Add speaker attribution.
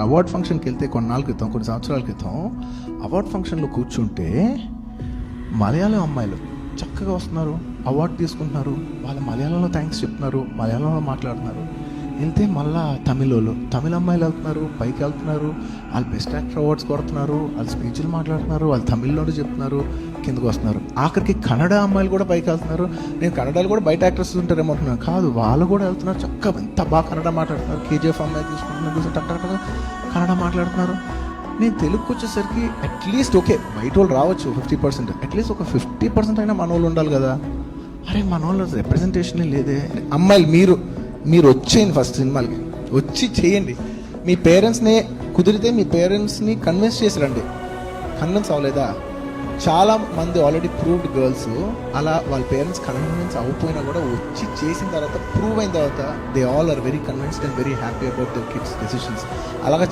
Speaker 1: Award ఫంక్షన్కి వెళ్తే కొన్ని సంవత్సరాల క్రితం అవార్డ్ ఫంక్షన్లో కూర్చుంటే మలయాళం అమ్మాయిలు చక్కగా వస్తున్నారు, అవార్డు తీసుకుంటున్నారు, వాళ్ళ మలయాళంలో థ్యాంక్స్ చెప్తున్నారు, మలయాళంలో మాట్లాడుతున్నారు. వెళ్తే మళ్ళా తమిళ అమ్మాయిలు వెళ్తున్నారు, పైకి వెళ్తున్నారు, వాళ్ళు బెస్ట్ యాక్టర్ అవార్డ్స్ కొడుతున్నారు, వాళ్ళు స్పీచ్లు మాట్లాడుతున్నారు, వాళ్ళు తమిళ్లోనే చెప్తున్నారు, కిందకు వస్తున్నారు. ఆఖరికి కన్నడ అమ్మాయిలు కూడా పైకి వెళ్తున్నారు. నేను కన్నడలో కూడా బయట యాక్టర్స్ ఉంటారేమో అనుకున్నాను, కాదు, వాళ్ళు కూడా వెళ్తున్నారు, చక్కగా ఎంత బాగా కన్నడ మాట్లాడుతున్నారు. కేజీఎఫ్ అమ్మాయి తీసుకుంటున్నారు, టక్ కన్నడ మాట్లాడుతున్నారు. నేను తెలుగుకి వచ్చేసరికి అట్లీస్ట్ ఓకే బయట వాళ్ళు రావచ్చు 50%, అట్లీస్ట్ ఒక 50% అయినా మన వాళ్ళు ఉండాలి కదా. అరే మన వాళ్ళు రిప్రజెంటేషనే లేదే. అమ్మాయిలు మీరు వచ్చేయండి, ఫస్ట్ సినిమాలకి వచ్చి చేయండి. మీ పేరెంట్స్ని కుదిరితే మీ పేరెంట్స్ని కన్విన్స్ చేసి రండి. కన్విన్స్ అవ్వలేదా? చాలా మంది ఆల్రెడీ ప్రూవ్డ్ గర్ల్స్ అలా వాళ్ళ పేరెంట్స్ కన్విన్స్ అవ్వకపోయినా కూడా వచ్చి చేసిన తర్వాత ప్రూవ్ అయిన తర్వాత they all are very convinced and very happy about their kids decisions. అలాగా